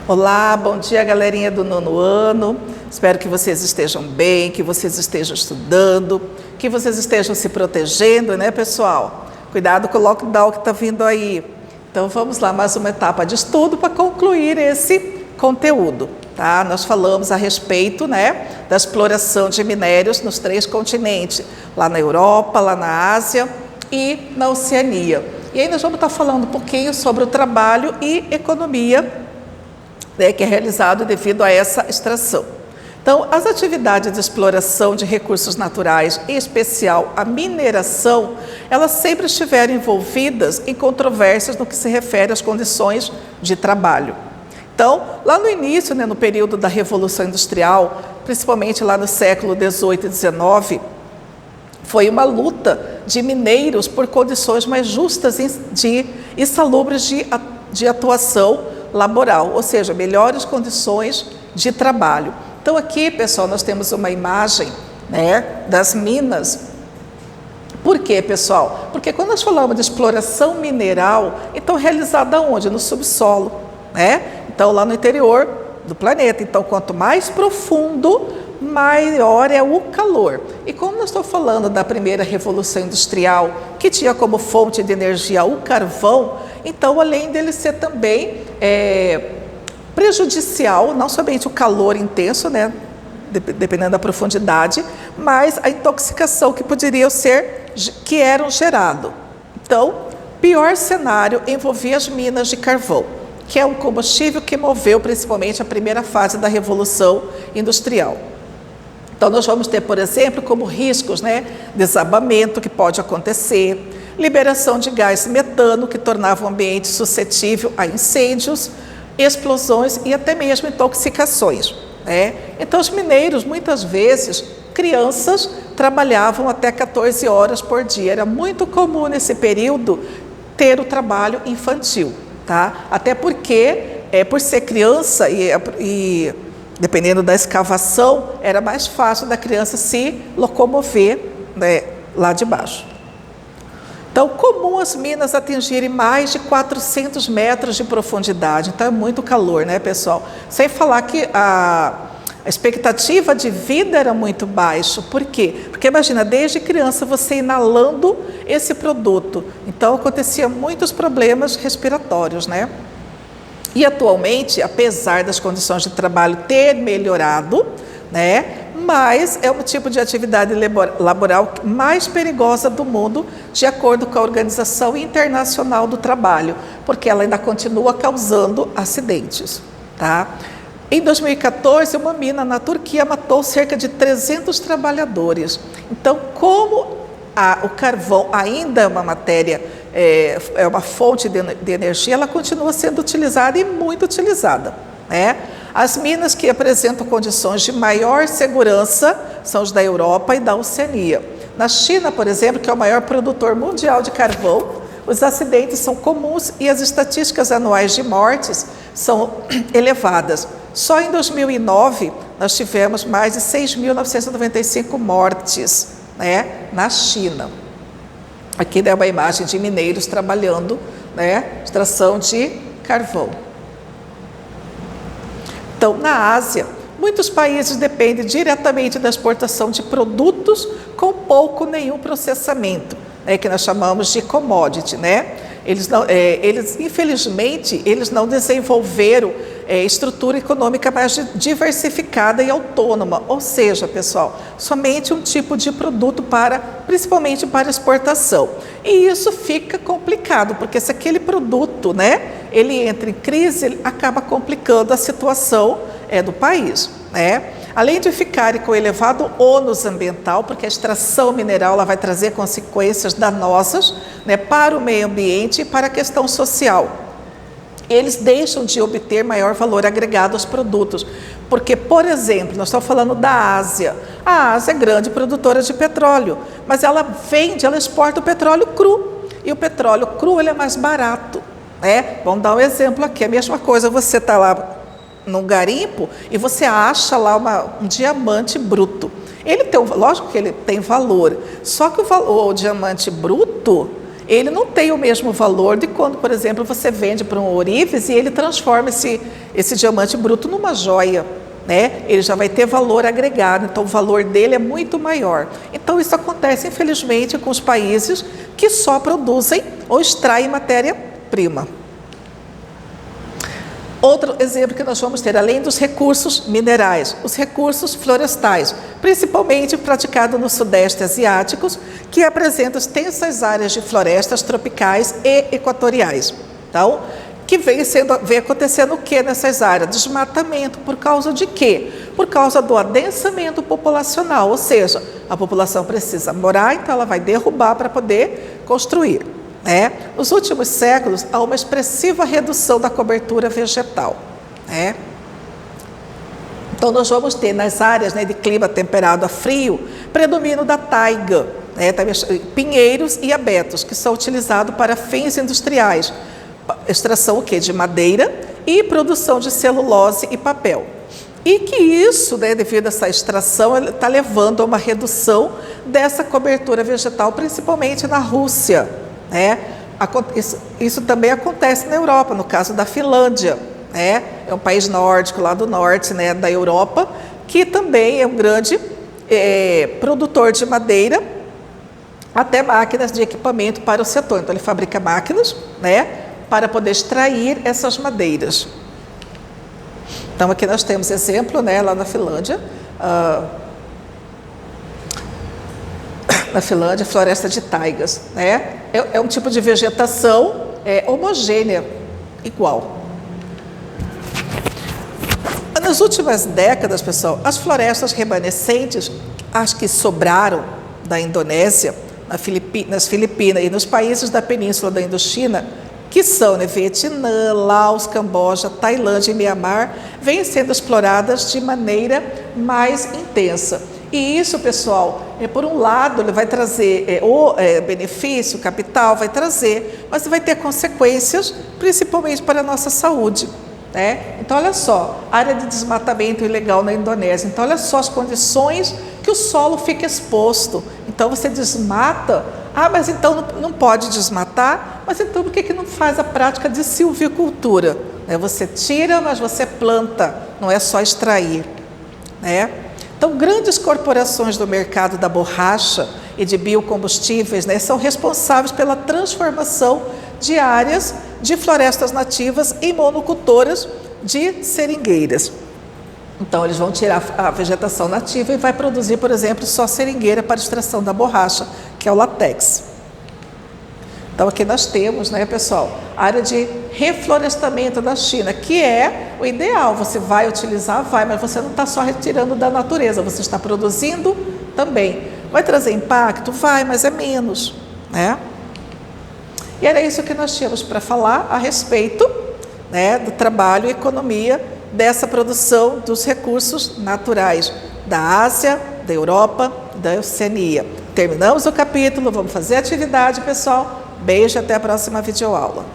Olá, bom dia, galerinha do nono ano. Espero que vocês estejam bem, que vocês estejam estudando, que vocês estejam se protegendo, né, pessoal? Cuidado com o lockdown que está vindo aí. Então, vamos lá, mais uma etapa de estudo para concluir esse conteúdo, tá? Nós falamos a respeito, né, da exploração de minérios nos 3 continentes, lá na Europa, lá na Ásia e na Oceania. E aí nós vamos estar falando um pouquinho sobre o trabalho e economia, né, que é realizado devido a essa extração. Então, as atividades de exploração de recursos naturais, em especial a mineração, elas sempre estiveram envolvidas em controvérsias no que se refere às condições de trabalho. Então, lá no início, né, no período da Revolução Industrial, principalmente lá no século XVIII e XIX, foi uma luta de mineiros por condições mais justas e salubres de atuação laboral, ou seja, melhores condições de trabalho. Então aqui, pessoal, nós temos uma imagem, né, das minas. Por quê, pessoal? Porque quando nós falamos de exploração mineral, então realizada onde? No subsolo, né? Então lá no interior do planeta. Então quanto mais profundo, maior é o calor. E como nós estamos falando da primeira revolução industrial, que tinha como fonte de energia o carvão, então além dele ser também prejudicial, não somente o calor intenso, né, dependendo da profundidade, mas a intoxicação que eram gerado. Então, pior cenário envolvia as minas de carvão, que é um combustível que moveu principalmente a primeira fase da Revolução Industrial. Então, nós vamos ter, por exemplo, como riscos, né, desabamento que pode acontecer, liberação de gás metano, que tornava o ambiente suscetível a incêndios, explosões e até mesmo intoxicações, né? Então, os mineiros, muitas vezes, crianças trabalhavam até 14 horas por dia. Era muito comum nesse período ter o trabalho infantil, tá? Até porque, por ser criança e dependendo da escavação, era mais fácil da criança se locomover, né, lá de baixo. Então, comum as minas atingirem mais de 400 metros de profundidade. Então, é muito calor, né, pessoal? Sem falar que a expectativa de vida era muito baixa. Por quê? Porque, imagina, desde criança você inalando esse produto. Então, acontecia muitos problemas respiratórios, né? E, atualmente, apesar das condições de trabalho ter melhorado, né, mas é um tipo de atividade laboral mais perigosa do mundo, de acordo com a Organização Internacional do Trabalho, porque ela ainda continua causando acidentes, tá? Em 2014, uma mina na Turquia matou cerca de 300 trabalhadores. Então, como o carvão ainda é uma matéria, é uma fonte de energia, ela continua sendo utilizada e muito utilizada, né? As minas que apresentam condições de maior segurança são as da Europa e da Oceania. Na China, por exemplo, que é o maior produtor mundial de carvão, os acidentes são comuns e as estatísticas anuais de mortes são elevadas. Só em 2009, nós tivemos mais de 6.995 mortes, né, na China. Aqui é uma imagem de mineiros trabalhando, né, extração de carvão. Então, na Ásia, muitos países dependem diretamente da exportação de produtos com pouco ou nenhum processamento, né, que nós chamamos de commodity, né? Infelizmente, eles não desenvolveram estrutura econômica mais diversificada e autônoma, ou seja, pessoal, somente um tipo de produto principalmente para exportação. E isso fica complicado, porque se aquele produto, né, ele entra em crise, ele acaba complicando a situação do país, né? Além de ficarem com elevado ônus ambiental, porque a extração mineral ela vai trazer consequências danosas, né, para o meio ambiente e para a questão social. Eles deixam de obter maior valor agregado aos produtos. Porque, por exemplo, nós estamos falando da Ásia. A Ásia é grande produtora de petróleo, mas ela exporta o petróleo cru. E o petróleo cru ele é mais barato, né? Vamos dar um exemplo aqui. A mesma coisa, você está lá num garimpo e você acha lá um diamante bruto. Lógico que ele tem valor, só que o diamante bruto, ele não tem o mesmo valor de quando, por exemplo, você vende para um ourives e ele transforma esse diamante bruto numa joia, né? Ele já vai ter valor agregado, então o valor dele é muito maior. Então isso acontece, infelizmente, com os países que só produzem ou extraem matéria-prima. Outro exemplo que nós vamos ter, além dos recursos minerais, os recursos florestais, principalmente praticado no Sudeste Asiático, que apresenta extensas áreas de florestas tropicais e equatoriais. Então, que vem acontecendo o que nessas áreas? Desmatamento. Por causa de quê? Por causa do adensamento populacional, ou seja, a população precisa morar, então ela vai derrubar para poder construir. Nos últimos séculos, há uma expressiva redução da cobertura vegetal. Então, nós vamos ter nas áreas de clima temperado a frio, predomínio da taiga, pinheiros e abetos, que são utilizados para fins industriais, extração de madeira e produção de celulose e papel. E que isso, devido a essa extração, está levando a uma redução dessa cobertura vegetal, principalmente na Rússia. Isso também acontece na Europa, no caso da Finlândia. É um país nórdico, lá do norte da Europa, que também é um grande produtor de madeira, até máquinas de equipamento para o setor. Então, ele fabrica máquinas para poder extrair essas madeiras. Então, aqui nós temos exemplo lá na Finlândia. Na Finlândia, floresta de taigas. É um tipo de vegetação homogênea, igual. Nas últimas décadas, pessoal, as florestas remanescentes, as que sobraram da Indonésia, nas Filipinas e nos países da Península da Indochina, que são Vietnã, Laos, Camboja, Tailândia e Mianmar, vêm sendo exploradas de maneira mais intensa. E isso, pessoal, por um lado, ele vai trazer benefício, capital, vai trazer, mas vai ter consequências, principalmente para a nossa saúde. Então, olha só, área de desmatamento ilegal na Indonésia. Então, olha só as condições que o solo fica exposto. Então, você desmata. Mas então não pode desmatar? Mas então por que não faz a prática de silvicultura? Você tira, mas você planta, não é só extrair. Então, grandes corporações do mercado da borracha e de biocombustíveis são responsáveis pela transformação de áreas de florestas nativas em monocultoras de seringueiras. Então, eles vão tirar a vegetação nativa e vai produzir, por exemplo, só seringueira para extração da borracha, que é o látex. Então, aqui nós temos, pessoal, a área de reflorestamento da China, que é o ideal. Você vai utilizar, mas você não está só retirando da natureza, você está produzindo também. Vai trazer impacto? Vai, mas é menos. E era isso que nós tínhamos para falar a respeito do trabalho e economia dessa produção dos recursos naturais da Ásia, da Europa, da Oceania. Terminamos o capítulo, vamos fazer a atividade, pessoal. Beijo, até a próxima videoaula.